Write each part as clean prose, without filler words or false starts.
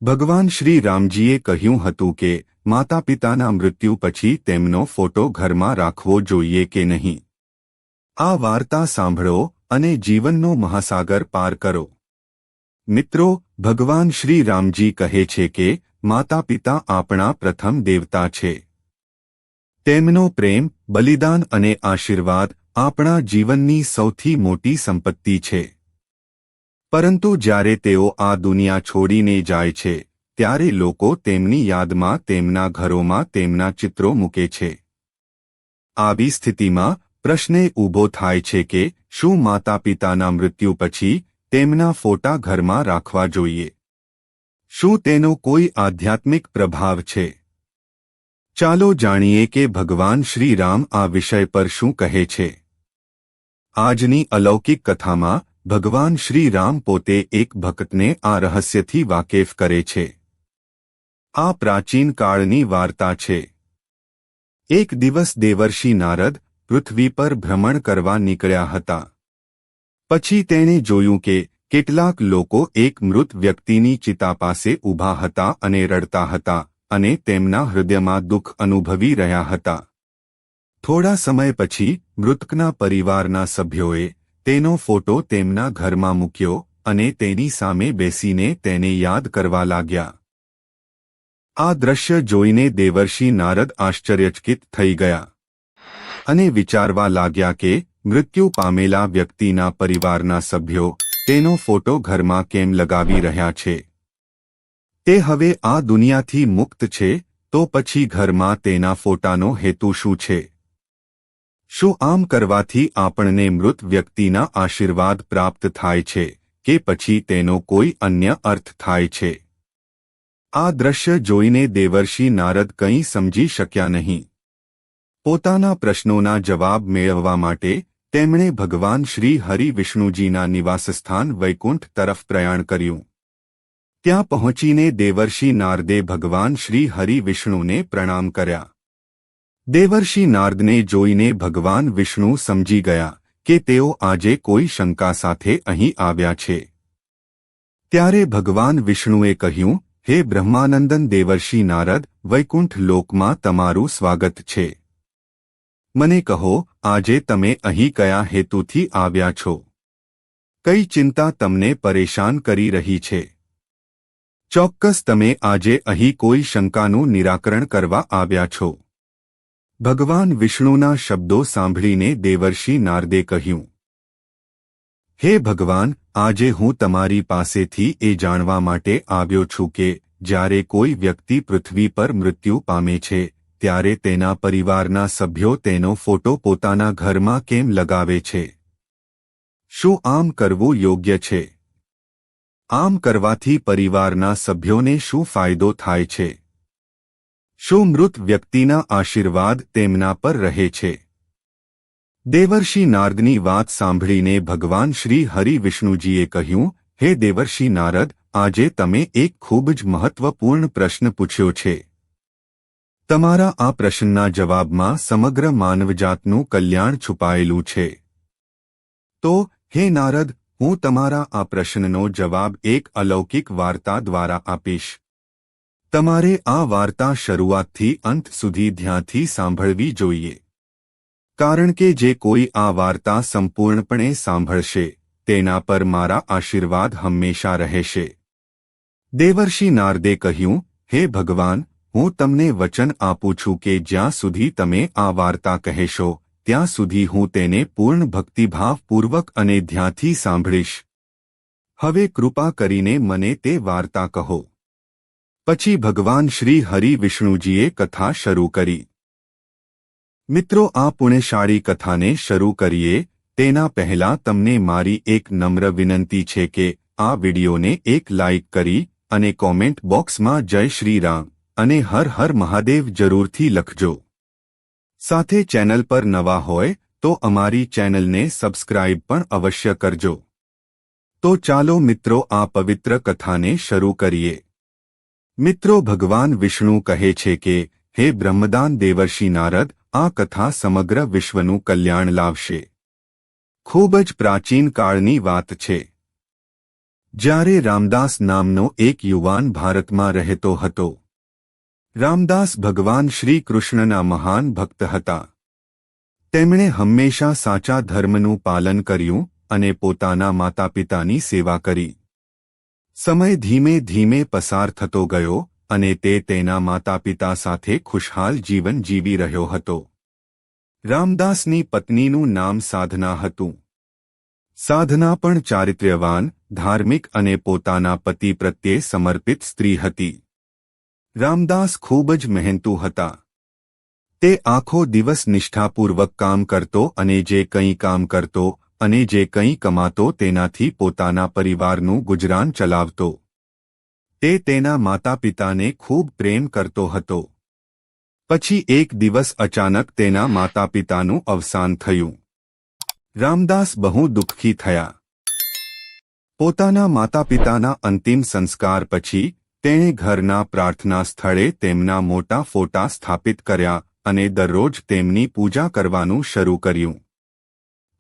ભગવાન શ્રી રામજીએ કહ્યું હતું કે માતાપિતાના મૃત્યુ પછી તેમનો ફોટો ઘરમાં રાખવો જોઈએ કે નહીં. આ વાર્તા સાંભળો અને જીવનનો મહાસાગર પાર કરો. મિત્રો, ભગવાન શ્રી રામજી કહે છે કે માતાપિતા આપણા પ્રથમ દેવતા છે. તેમનો પ્રેમ, બલિદાન અને આશીર્વાદ આપણા જીવનની સૌથી મોટી સંપત્તિ છે. પરંતુ જ્યારે તેઓ આ દુનિયા છોડીને જાય છે ત્યારે લોકો તેમની યાદમાં તેમના ઘરોમાં તેમના ચિત્રો મૂકે છે. આવી સ્થિતિમાં પ્રશ્ન ઊભો થાય છે કે શું માતાપિતાના મૃત્યુ પછી તેમના ફોટા ઘરમાં રાખવા જોઈએ? શું તેનો કોઈ આધ્યાત્મિક પ્રભાવ છે? ચાલો જાણીએ કે ભગવાન શ્રી રામ આ વિષય પર શું કહે છે. આજની અલૌકિક કથામાં ભગવાન શ્રી રામ પોતે એક ભક્તને આ રહસ્યથી વાકેફ કરે છે. આ પ્રાચીન કાળની વાર્તા છે. એક દિવસ દેવર્ષિ નારદ પૃથ્વી પર ભ્રમણ કરવા નીકળ્યા હતા. પછી તેણે જોયું કે કેટલાક લોકો એક મૃત વ્યક્તિની ચિતા પાસે ઊભા હતા અને રડતા હતા અને તેમના હૃદયમાં દુઃખ અનુભવી રહ્યા હતા. થોડા સમય પછી મૃતકના પરિવારના સભ્યોએ તેનો ફોટો તેમના ઘરમાં મૂક્યો અને તેની સામે બેસીને તેને યાદ કરવા લાગ્યા. આ દ્રશ્ય જોઈને દેવર્ષિ નારદ આશ્ચર્યચકિત થઈ ગયા અને વિચારવા લાગ્યા કે મૃત્યુ પામેલા વ્યક્તિના પરિવારના સભ્યો તેનો ફોટો ઘરમાં કેમ લગાવી રહ્યા છે. તે હવે આ દુનિયાથી મુક્ત છે, તો પછી ઘરમાં તેના ફોટાનો હેતુ શું છે? શું આમ કરવાથી આપણને મૃત વ્યક્તિના આશીર્વાદ પ્રાપ્ત થાય છે કે પછી તેનો કોઈ અન્ય અર્થ થાય છે? આ દ્રશ્ય જોઈને દેવર્ષિ નારદ કંઈ સમજી શક્યા નહીં. પોતાના પ્રશ્નોના જવાબ મેળવવા માટે તેમણે ભગવાન શ્રી હરિ વિષ્ણુજીના નિવાસસ્થાન વૈકુંઠ તરફ પ્રયાણ કર્યું. ત્યાં પહોંચીને દેવર્ષિ નારદે ભગવાન શ્રી હરિ વિષ્ણુને પ્રણામ કર્યા. દેવર્ષિ નારદને જોઈને ભગવાન વિષ્ણુ સમજી ગયા કે તેઓ આજે કોઈ શંકા સાથે અહીં આવ્યા છે. ત્યારે ભગવાન વિષ્ણુએ કહ્યું, હે બ્રહ્માનંદન દેવર્ષિ નારદ, વૈકુંઠ લોકમાં તમારું સ્વાગત છે. મને કહો, આજે તમે અહીં કયા હેતુથી આવ્યા છો? કઈ ચિંતા તમને પરેશાન કરી રહી છે? ચોક્કસ તમે આજે અહીં કોઈ શંકાનું નિરાકરણ કરવા આવ્યા છો. ભગવાન વિષ્ણુના શબ્દો સાંભળીને દેવર્ષિ નારદે કહ્યું, હે ભગવાન, આજે હું તમારી પાસેથી એ જાણવા માટે આવ્યો છું કે જ્યારે કોઈ વ્યક્તિ પૃથ્વી પર મૃત્યુ પામે છે ત્યારે તેના પરિવારના સભ્યો તેનો ફોટો પોતાના ઘરમાં કેમ લગાવે છે? શું આમ કરવું યોગ્ય છે? આમ કરવાથી પરિવારના સભ્યોને શું ફાયદો થાય છે? શું મૃત વ્યક્તિના આશીર્વાદ તેમના પર રહે છે? દેવર્ષિ નારદની વાત સાંભળીને ભગવાન શ્રી હરિ વિષ્ણુજીએ કહ્યું, હે દેવર્ષિ નારદ, આજે તમે એક ખૂબ જ મહત્વપૂર્ણ પ્રશ્ન પૂછ્યો છે. તમારા આ પ્રશ્નના જવાબમાં સમગ્ર માનવજાતનું કલ્યાણ છુપાયેલું છે. તો હે નારદ, હું તમારા આ પ્રશ્નનો જવાબ એક અલૌકિક વાર્તા દ્વારા આપીશ. તમારે આ વાર્તા શરૂઆતથી અંત સુધી ધ્યાનથી સાંભળવી જોઈએ. કારણ કે જે કોઈ આ વાર્તા સંપૂર્ણપણે સાંભળશે તેના પર મારા આશીર્વાદ હંમેશા રહેશે. દેવર્ષિ નારદે કહ્યું, હે ભગવાન, હું તમને વચન આપું છું કે જ્યાં સુધી તમે આ વાર્તા કહેશો ત્યાં સુધી હું તેને પૂર્ણ ભક્તિભાવપૂર્વક અને ધ્યાનથી સાંભળીશ. હવે કૃપા કરીને મને તે વાર્તા કહો. પછી ભગવાન શ્રી હરિ વિષ્ણુજીએ કથા શરૂ કરી. મિત્રો, આ પુણ્યશાળી કથાને શરૂ કરીએ તેના પહેલાં તમને મારી એક નમ્ર વિનંતી છે કે આ વિડિયોને એક લાઇક કરી અને કોમેન્ટ બોક્સમાં જય શ્રી રામ અને હર હર મહાદેવ જરૂરથી લખજો. સાથે ચેનલ પર નવા હોય તો અમારી ચેનલને સબસ્ક્રાઇબ પણ અવશ્ય કરજો. તો ચાલો મિત્રો, આ પવિત્ર કથાને શરૂ કરીએ. મિત્રો, ભગવાન વિષ્ણુ કહે છે કે હે બ્રહ્મદાન દેવર્ષિ નારદ, આ કથા સમગ્ર વિશ્વનું કલ્યાણ લાવશે. ખૂબ જ પ્રાચીન કાળની વાત છે. જ્યારે રામદાસ નામનો એક યુવાન ભારતમાં રહેતો હતો. રામદાસ ભગવાન શ્રી કૃષ્ણના મહાન ભક્ત હતા. તેમણે હંમેશા સાચા ધર્મનું પાલન કર્યું અને પોતાના માતાપિતાની સેવા કરી. સમય ધીમે ધીમે પસાર થતો ગયો અને તે તેના માતાપિતા સાથે ખુશહાલ જીવન જીવી રહ્યો હતો. રામદાસની પત્નીનું નામ સાધના હતું. સાધના પણ ચારિત્ર્યવાન, ધાર્મિક અને પોતાના પતિ પ્રત્યે સમર્પિત સ્ત્રી હતી. રામદાસ ખૂબ જ મહેનતુ હતા. તે આખો દિવસ નિષ્ઠાપૂર્વક કામ કરતો અને જે કંઈ કામ કરતો અને જે કંઈ કમાતો તેનાથી પોતાના પરિવારનું ગુજરાન ચલાવતો. તે તેના માતાપિતાને ખૂબ પ્રેમ કરતો હતો. પછી એક દિવસ અચાનક તેના માતાપિતાનું અવસાન થયું. રામદાસ બહુ દુઃખી થયા. પોતાના માતાપિતાના અંતિમ સંસ્કાર પછી તેણે ઘરના પ્રાર્થના સ્થળે તેમના મોટા ફોટા સ્થાપિત કર્યા અને દરરોજ તેમની પૂજા કરવાનું શરૂ કર્યું.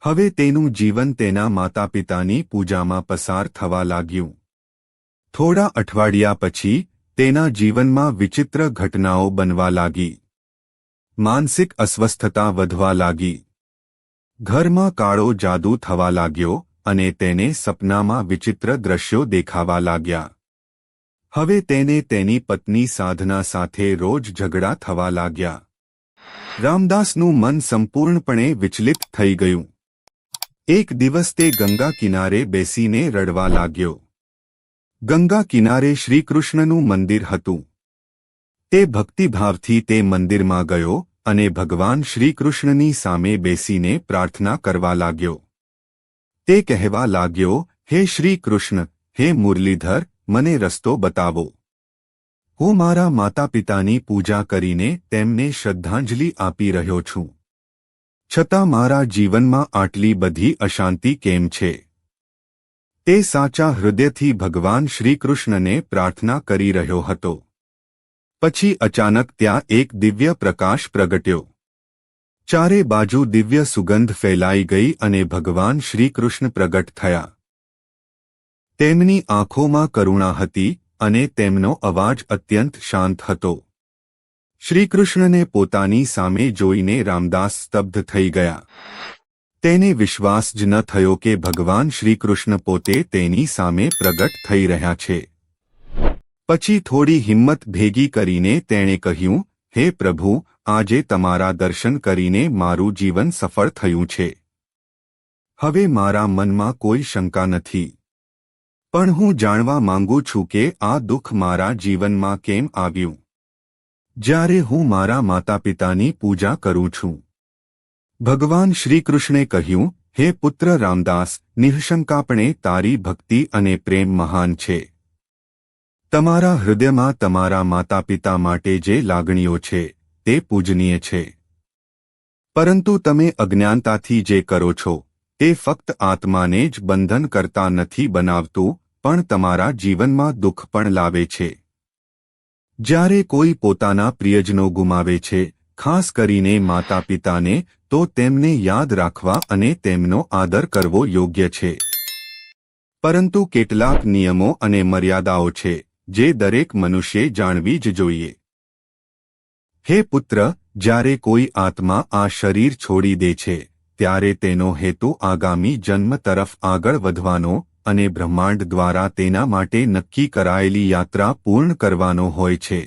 હવે તેનું જીવન તેના માતાપિતાની પૂજામાં પસાર થવા લાગ્યું. થોડા અઠવાડિયા પછી તેના જીવનમાં વિચિત્ર ઘટનાઓ બનવા લાગી. માનસિક અસ્વસ્થતા વધવા લાગી. ઘરમાં કાળો જાદુ થવા લાગ્યો અને તેને સપનામાં વિચિત્ર દ્રશ્યો દેખાવા લાગ્યા. હવે તેને તેની પત્ની સાધના સાથે રોજ ઝઘડા થવા લાગ્યા. રામદાસનું મન સંપૂર્ણપણે વિચલિત થઈ ગયું. એક દિવસ તે ગંગા કિનારે બેસીને રડવા લાગ્યો. ગંગા કિનારે શ્રીકૃષ્ણનું મંદિર હતું. તે ભક્તિભાવથી તે મંદિરમાં ગયો અને ભગવાન શ્રીકૃષ્ણની સામે બેસીને પ્રાર્થના કરવા લાગ્યો. તે કહેવા લાગ્યો, હે શ્રી કૃષ્ણ, હે મુરલીધર, મને રસ્તો બતાવો. હું મારા માતાપિતાની પૂજા કરીને તેમને શ્રદ્ધાંજલિ આપી રહ્યો છું. છતાં મારા જીવનમાં આટલી બધી અશાંતિ કેમ છે? તે સાચા હૃદયથી ભગવાન શ્રીકૃષ્ણને પ્રાર્થના કરી રહ્યો હતો. પછી અચાનક ત્યાં એક દિવ્ય પ્રકાશ પ્રગટ્યો. ચારે બાજુ દિવ્ય સુગંધ ફેલાઈ ગઈ અને ભગવાન શ્રીકૃષ્ણ પ્રગટ થયા. તેમની આંખોમાં કરુણા હતી અને તેમનો અવાજ અત્યંત શાંત હતો. શ્રીકૃષ્ણને પોતાની સામે જોઈને રામદાસ સ્તબ્ધ થઈ ગયા. તેને વિશ્વાસ જ ન થયો કે ભગવાન શ્રીકૃષ્ણ પોતે તેની સામે પ્રગટ થઈ રહ્યા છે. પછી થોડી હિંમત ભેગી કરીને તેણે કહ્યું, હે પ્રભુ, આજે તમારા દર્શન કરીને મારું જીવન સફળ થયું છે. હવે મારા મનમાં કોઈ શંકા નથી. પણ હું જાણવા માંગુ છું કે આ દુઃખ મારા જીવનમાં કેમ આવ્યું? જ્યારે હું મારા માતાપિતાની પૂજા કરું છું. ભગવાન શ્રીકૃષ્ણે કહ્યું, હે પુત્ર રામદાસ, નિઃશંકાપણે તારી ભક્તિ અને પ્રેમ મહાન છે. તમારા હૃદયમાં તમારા માતાપિતા માટે જે લાગણીઓ છે તે પૂજનીય છે. પરંતુ તમે અજ્ઞાનતાથી જે કરો છો તે ફક્ત આત્માને જ બંધન કરતા નથી બનાવતું, પણ તમારા જીવનમાં દુઃખ પણ લાવે છે. જ્યારે કોઈ પોતાના પ્રિયજનો ગુમાવે છે, ખાસ કરીને માતાપિતાને, તો તેમને યાદ રાખવા અને તેમનો આદર કરવો યોગ્ય છે. પરંતુ કેટલાક નિયમો અને મર્યાદાઓ છે જે દરેક મનુષ્યે જાણવી જ જોઈએ. હે પુત્ર, જ્યારે કોઈ આત્મા આ શરીર છોડી દે છે ત્યારે તેનો હેતુ આગામી જન્મ તરફ આગળ વધવાનો અને બ્રહ્માંડ દ્વારા તેના માટે નક્કી કરાયેલી યાત્રા પૂર્ણ કરવાનો હોય છે.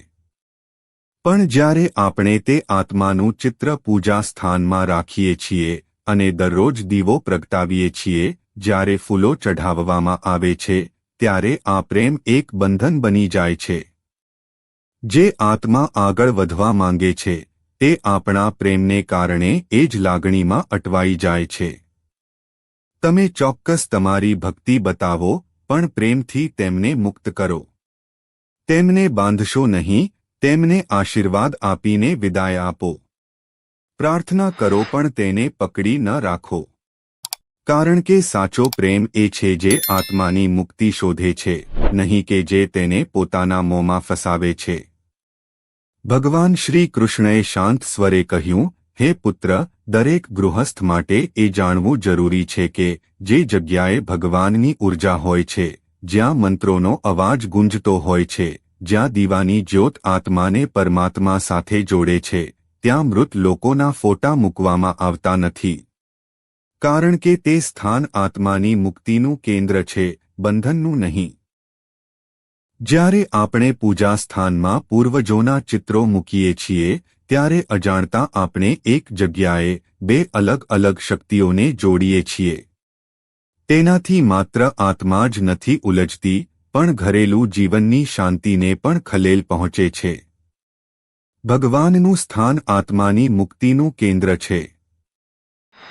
પણ જ્યારે આપણે તે આત્માનું ચિત્ર પૂજા સ્થાનમાં રાખીએ છીએ અને દરરોજ દીવો પ્રગટાવીએ છીએ, જ્યારે ફૂલો ચઢાવવામાં આવે છે, ત્યારે આ પ્રેમ એક બંધન બની જાય છે. જે આત્મા આગળ વધવા માંગે છે તે આપણા પ્રેમને કારણે એ જ લાગણીમાં અટવાઈ જાય છે. તમે ચોક્કસ તમારી ભક્તિ બતાવો, પણ પ્રેમથી તેમને મુક્ત કરો. તેમને બાંધશો નહીં, તેમને આશીર્વાદ આપીને વિદાય આપો. પ્રાર્થના કરો પણ તેને પકડી ન રાખો. કારણ કે સાચો પ્રેમ એ છે જે આત્માની મુક્તિ શોધે છે, નહીં કે જે તેને પોતાના મોંમાં ફસાવે છે. ભગવાન શ્રી કૃષ્ણએ શાંત સ્વરે કહ્યું, હે પુત્ર, દરેક ગૃહસ્થ માટે એ જાણવું જરૂરી છે કે જે જગ્યાએ ભગવાનની ઊર્જા હોય છે જ્યાં મંત્રોનો અવાજ ગુંજતો હોય છે, જ્યાં દીવાની જ્યોત આત્માને પરમાત્મા સાથે જોડે છે, ત્યાં મૃત લોકોના ફોટા મૂકવામાં આવતા નથી. કારણ કે તે સ્થાન આત્માની મુક્તિનું કેન્દ્ર છે, બંધનનું નહીં. જ્યારે આપણે પૂજા સ્થાનમાં પૂર્વજોના ચિત્રો મૂકીએ છીએ ત્યારે અજાણતા આપણે એક જગ્યાએ બે અલગ અલગ શક્તિઓને જોડીએ છીએ. તેનાથી માત્ર આત્મા જ નથી ઉલझતી, પણ ઘરેલું જીવનની શાંતિને પણ ખલેલ પહોંચે છે. ભગવાનનું સ્થાન આત્માની મુક્તિનું કેન્દ્ર છે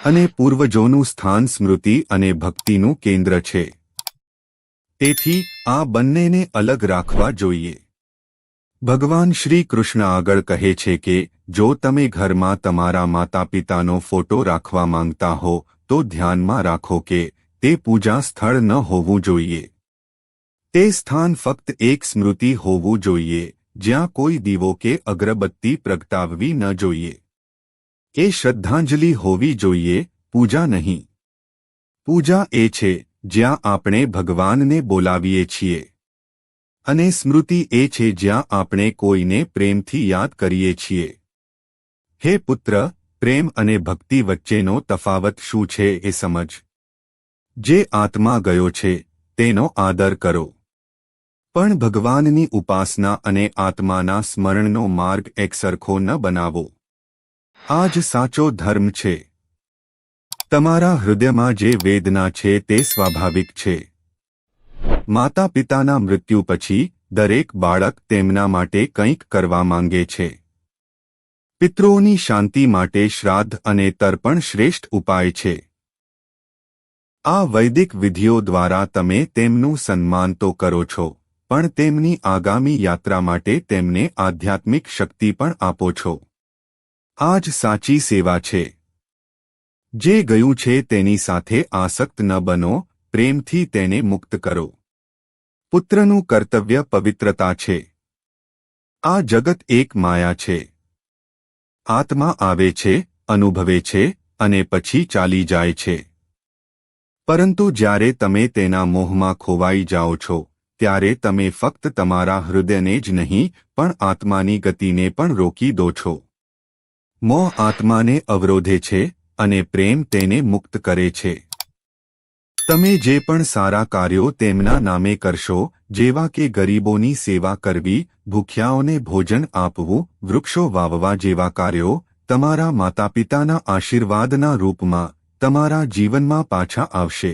અને પૂર્વજોનું સ્થાન સ્મૃતિ અને ભક્તિનું કેન્દ્ર છે. તેથી આ બંનેને અલગ રાખવા જોઈએ. ભગવાન શ્રી કૃષ્ણ આગળ કહે છે કે જો તમે ઘરમાં તમારા માતા પિતાનો ફોટો રાખવા માંગતા હો તો ધ્યાનમાં રાખો કે તે પૂજા સ્થળ ન હોવું જોઈએ. તે સ્થાન ફક્ત એક સ્મૃતિ હોવું જોઈએ, જ્યાં કોઈ દીવો કે અગરબત્તી પ્રગટાવવી ન જોઈએ. એ શ્રદ્ધાંજલિ હોવી જોઈએ, પૂજા નહીં. પૂજા એ છે જ્યાં આપણે ભગવાનને બોલાવીએ છીએ અને સ્મૃતિ એ છે જ્યાં આપણે કોઈને પ્રેમથી યાદ કરીએ છીએ. હે પુત્ર, પ્રેમ અને ભક્તિ વચ્ચેનો તફાવત શું છે એ સમજ. જે આત્મા ગયો છે તેનો આદર કરો, પણ ભગવાનની ઉપાસના અને આત્માના સ્મરણનો માર્ગ એકસરખો ન બનાવો. આ જ સાચો ધર્મ છે. તમારા હૃદયમાં જે વેદના છે તે સ્વાભાવિક છે. માતા પિતાના મૃત્યુ પછી દરેક બાળક તેમના માટે કંઈક કરવા માંગે છે. પિતૃઓની શાંતિ માટે શ્રાદ્ધ અને તર્પણ શ્રેષ્ઠ ઉપાય છે. આ વૈદિક વિધિઓ દ્વારા તમે તેમનું સન્માન તો કરો છો, પણ તેમની આગામી યાત્રા માટે તેમને આધ્યાત્મિક શક્તિ પણ આપો છો. આ જ સાચી સેવા છે. જે ગયું છે તેની સાથે આસક્ત ન બનો, પ્રેમથી તેને મુક્ત કરો. પુત્રનું કર્તવ્ય પવિત્રતા છે. આ જગત એક માયા છે. આત્મા આવે છે, અનુભવે છે અને પછી ચાલી જાય છે. પરંતુ જ્યારે તમે તેના મોહમાં ખોવાઈ જાઓ છો ત્યારે તમે ફક્ત તમારા હૃદયને જ નહીં પણ આત્માની ગતિને પણ રોકી દો છો. મોહ આત્માને અવરોધે છે અને પ્રેમ તેને મુક્ત કરે છે. તમે જે પણ સારા કાર્યો તેમના નામે કરશો, જેવા કે ગરીબોની સેવા કરવી, ભૂખ્યાઓને ભોજન આપવું, વૃક્ષો વાવવા જેવા કાર્યો, તમારા માતા પિતાના આશીર્વાદના રૂપમાં તમારા જીવનમાં પાછા આવશે.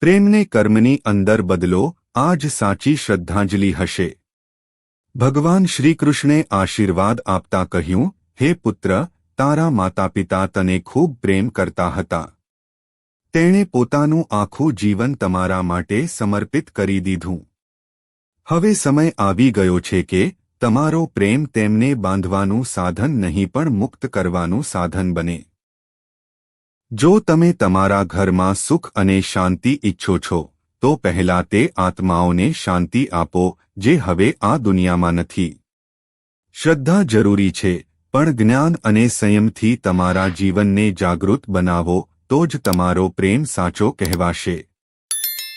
પ્રેમને કર્મની અંદર બદલો, આ જ સાચી શ્રદ્ધાંજલિ હશે. ભગવાન શ્રીકૃષ્ણે આશીર્વાદ આપતા કહ્યું, હે પુત્ર, તારા માતા પિતા તને ખૂબ પ્રેમ કરતા હતા. તેણે પોતાનું આખું જીવન તમારા માટે સમર્પિત કરી દીધું. હવે સમય આવી ગયો છે કે તમારો પ્રેમ તેમને બાંધવાનું સાધન નહીં પણ મુક્ત કરવાનું સાધન બને. જો તમે તમારા ઘરમાં સુખ અને શાંતિ ઈચ્છો છો તો પહેલા તે આત્માઓને શાંતિ આપો જે હવે આ દુનિયામાં નથી. શ્રદ્ધા જરૂરી છે, પણ જ્ઞાન અને સંયમથી તમારા જીવનને જાગૃત બનાવો તો જ તમારો પ્રેમ સાચો કહેવાશે.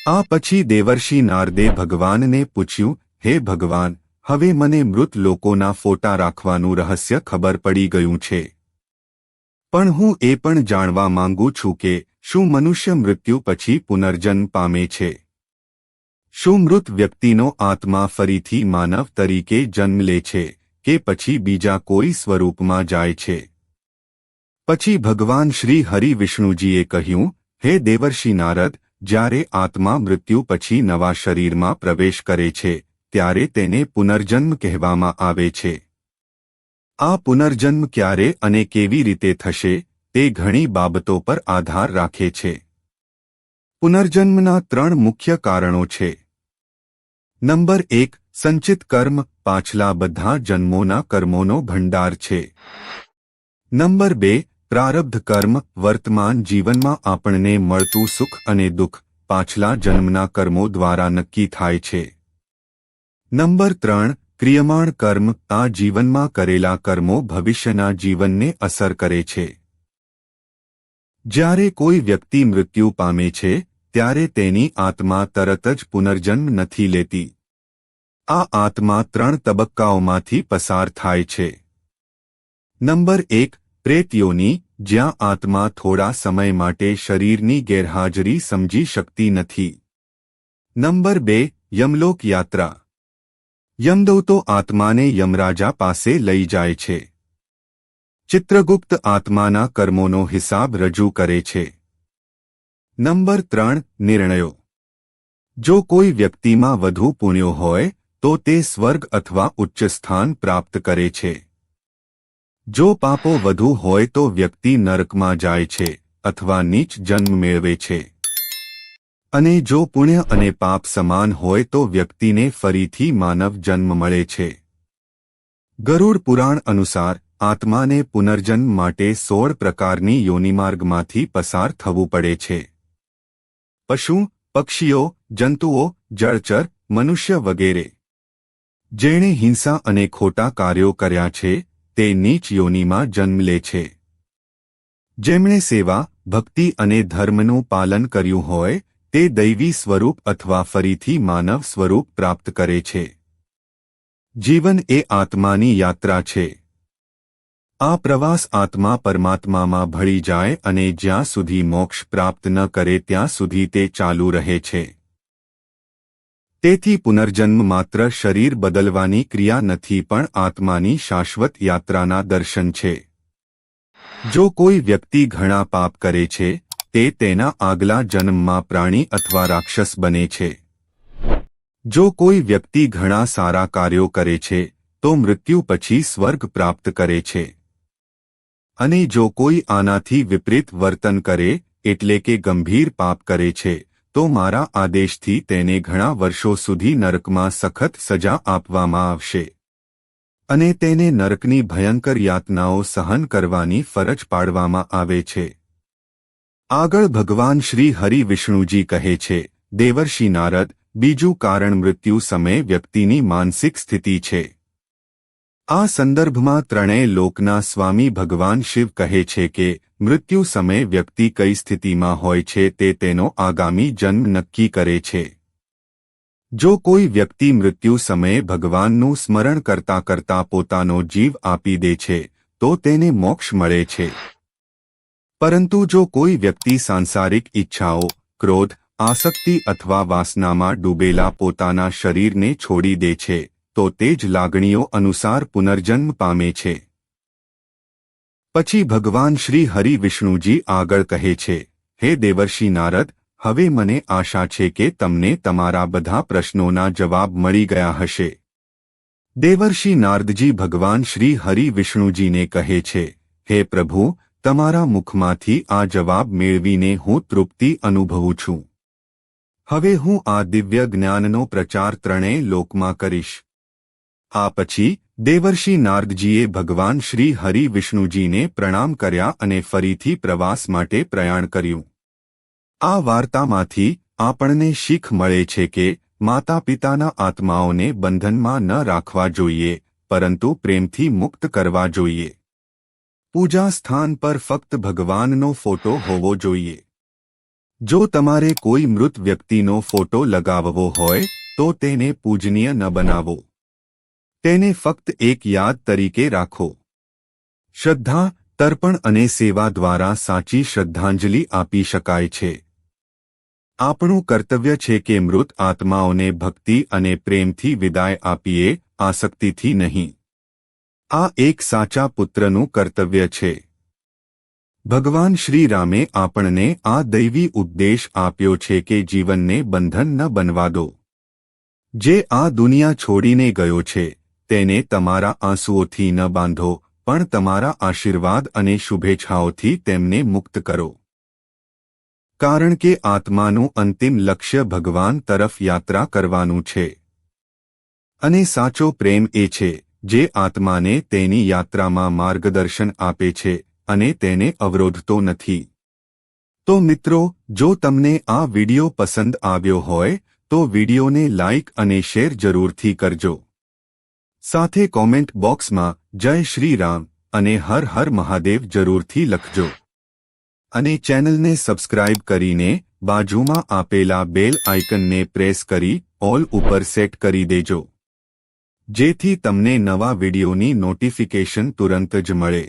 આ પછી દેવર્ષિ નારદે ભગવાનને પૂછ્યું, હે ભગવાન, હવે મને મૃત લોકોના ફોટા રાખવાનું રહસ્ય ખબર પડી ગયું છે. પણ હું એ પણ જાણવા માંગુ છું કે શું મનુષ્ય મૃત્યુ પછી પુનર્જન્મ પામે છે? શું મૃત વ્યક્તિનો આત્મા ફરીથી માનવ તરીકે જન્મ લે છે કે પછી બીજા કોઈ સ્વરૂપમાં જાય છે? પછી ભગવાન શ્રી હરિ વિષ્ણુજીએ કહ્યું, હે દેવર્ષિ નારદ, જ્યારે આત્મા મૃત્યુ પછી નવા શરીરમાં પ્રવેશ કરે છે ત્યારે તેને પુનર્જન્મ કહેવામાં આવે છે. આ પુનર્જન્મ ક્યારે અને કેવી રીતે થશે તે ઘણી બાબતો પર આધાર રાખે છે. પુનર્જન્મના 3 મુખ્ય કારણો છે. નંબર 1, સંચિત કર્મ, પાછલા બધા જન્મોના કર્મોનો ભંડાર છે. નંબર 2, પ્રારબ્ધ કર્મ, વર્તમાન જીવનમાં આપણને મળતું સુખ અને દુઃખ પાછલા જન્મના કર્મો દ્વારા નક્કી થાય છે. નંબર 3, ક્રિયમાણ કર્મ, આ જીવનમાં કરેલા કર્મો ભવિષ્યના જીવનને અસર કરે છે. જ્યારે કોઈ વ્યક્તિ મૃત્યુ પામે છે ત્યારે તેની આત્મા તરત જ પુનર્જન્મ નથી લેતી. આ આત્મા 3 તબક્કાઓમાંથી પસાર થાય છે. નંબર 1, પ્રેત યોનિ, જ્યાં આત્મા થોડા સમય માટે શરીરની ગેરહાજરી સમજી શકતી નથી. નંબર 2, યમલોક યાત્રા. યમદૂતો આત્માને યમરાજા પાસે લઈ જાય છે. ચિત્રગુપ્ત આત્માના કર્મોનો હિસાબ રજૂ કરે છે. નંબર 3, નિર્ણયો. જો કોઈ વ્યક્તિમાં વધુ પુણ્યો હોય તો તે સ્વર્ગ અથવા ઉચ્ચ સ્થાન પ્રાપ્ત કરે છે. જો પાપો વધુ હોય તો વ્યક્તિ નરકમાં જાય છે અથવા નીચ જન્મ મેળવે છે. અને જો પુણ્ય અને પાપ સમાન હોય તો વ્યક્તિને ફરીથી માનવ જન્મ મળે છે. ગરુડ પુરાણ અનુસાર આત્માને પુનર્જન્મ માટે 16 પ્રકારની યોનિમાર્ગમાંથી પસાર થવું પડે છે. પશુ, પક્ષીઓ, જંતુઓ, જળચર, મનુષ્ય વગેરે. જેણે હિંસા અને ખોટા કાર્યો કર્યા છે તે નીચ યોનિમાં જન્મ લે છે. જેમણે સેવા, ભક્તિ અને ધર્મનું પાલન કર્યું હોય તે દૈવી સ્વરૂપ અથવા ફરીથી માનવ સ્વરૂપ પ્રાપ્ત કરે છે. જીવન એ આત્માની યાત્રા છે. આ પ્રવાસ આત્મા પરમાત્મામાં ભળી જાય અને જ્યાં સુધી મોક્ષ પ્રાપ્ત ન કરે ત્યાં સુધી તે ચાલુ રહે છે. તેથી પુનર્જન્મ માત્ર શરીર બદલવાની ક્રિયા નથી પણ આત્માની શાશ્વત યાત્રાના દર્શન છે. જો કોઈ વ્યક્તિ ઘણા પાપ કરે છે તે તેના આગલા જન્મમાં પ્રાણી અથવા રાક્ષસ બને છે. જો કોઈ વ્યક્તિ ઘણા સારા કાર્યો કરે છે તો મૃત્યુ પછી સ્વર્ગ પ્રાપ્ત કરે છે. અને જો કોઈ આનાથી વિપરીત વર્તન કરે એટલે કે ગંભીર પાપ કરે છે તો મારા આદેશથી તેને ઘણા વર્ષો સુધી નરકમાં સખત સજા આપવામાં આવશે અને તેને નરકની ભયંકર યાતનાઓ સહન કરવાની ફરજ પાડવામાં આવે છે. આગળ ભગવાન શ્રી હરિ વિષ્ણુજી કહે છે, દેવર્ષિ નારદ, બીજું કારણ મૃત્યુ સમયે વ્યક્તિની માનસિક સ્થિતિ છે. આ સંદર્ભમાં ત્રણેય લોકના સ્વામી ભગવાન શિવ કહે છે કે મૃત્યુ સમયે વ્યક્તિ કઈ સ્થિતિમાં હોય છે તે તેનો આગામી જન્મ નક્કી કરે છે. જો કોઈ વ્યક્તિ મૃત્યુ સમયે ભગવાનનું સ્મરણ કરતા કરતા પોતાનો જીવ આપી દે છે તો તેને મોક્ષ મળે છે. પરંતુ જો કોઈ વ્યક્તિ સાંસારિક ઈચ્છાઓ, ક્રોધ, આસક્તિ અથવા વાસનામાં ડૂબેલા પોતાના શરીરને છોડી દે છે તો તે જ લાગણીઓ અનુસાર પુનર્જન્મ પામે છે. પછી ભગવાન શ્રી હરિ વિષ્ણુજી આગળ કહે છે, હે દેવર્ષિ નારદ, હવે મને આશા છે કે તમને તમારા બધા પ્રશ્નોના જવાબ મળી ગયા હશે. દેવર્ષિ નારદજી ભગવાન શ્રી હરિ વિષ્ણુજીને કહે છે, હે પ્રભુ, તમારા મુખમાંથી આ જવાબ મેળવીને હું તૃપ્તિ અનુભવું છું. હવે હું આ દિવ્ય જ્ઞાનનો પ્રચાર ત્રણેય લોકમાં કરીશ. આ પછી દેવર્ષિ નારદજીએ ભગવાન શ્રી હરિ વિષ્ણુજીને પ્રણામ કર્યા અને ફરીથી પ્રવાસ માટે પ્રયાણ કર્યું. આ વાર્તામાંથી આપણને શીખ મળે છે કે માતા પિતાના આત્માઓને બંધનમાં ન રાખવા જોઈએ પરંતુ પ્રેમથી મુક્ત કરવા જોઈએ. પૂજા સ્થાન પર ફક્ત ભગવાનનો ફોટો હોવો જોઈએ. જો તમારે કોઈ મૃત વ્યક્તિનો ફોટો લગાવવો હોય તો તેને પૂજનીય ન બનાવો. તેને ફક્ત એક યાદ તરીકે રાખો. શ્રદ્ધા, તર્પણ અને સેવા દ્વારા સાચી શ્રદ્ધાંજલિ આપી શકાય છે. આપણું કર્તવ્ય છે કે મૃત આત્માઓને ભક્તિ અને પ્રેમથી વિદાય આપીએ, આસક્તિથી નહીં. આ એક સાચા પુત્રનું કર્તવ્ય છે. ભગવાન શ્રી રામે આપણને આ દૈવી ઉપદેશ આપ્યો છે કે જીવનને બંધન ન બનવા દો. જે આ દુનિયા છોડીને ગયો છે તેને તમારા આંસુઓથી ન બાંધો પણ તમારા આશીર્વાદ અને શુભેચ્છાઓથી તેમને મુક્ત કરો. કારણ કે આત્માનું અંતિમ લક્ષ્ય ભગવાન તરફ યાત્રા કરવાનું છે. અને સાચો પ્રેમ એ છે જે આત્માને તેની યાત્રામાં માર્ગદર્શન આપે છે અને તેને અવરોધતો નથી. તો મિત્રો, જો તમને આ વિડિયો પસંદ આવ્યો હોય તો વિડિયોને લાઇક અને શેર જરૂરથી કરજો. સાથે કોમેન્ટ બોક્સમાં જય શ્રી રામ અને હર હર મહાદેવ જરૂરથી લખજો. અને ચેનલને સબસ્ક્રાઇબ કરીને બાજુમાં આપેલા બેલ આઇકનને પ્રેસ કરી ઓલ ઉપર સેટ કરી દેજો, જેથી તમને નવા વિડિયોની નોટિફિકેશન તુરંત જ મળે.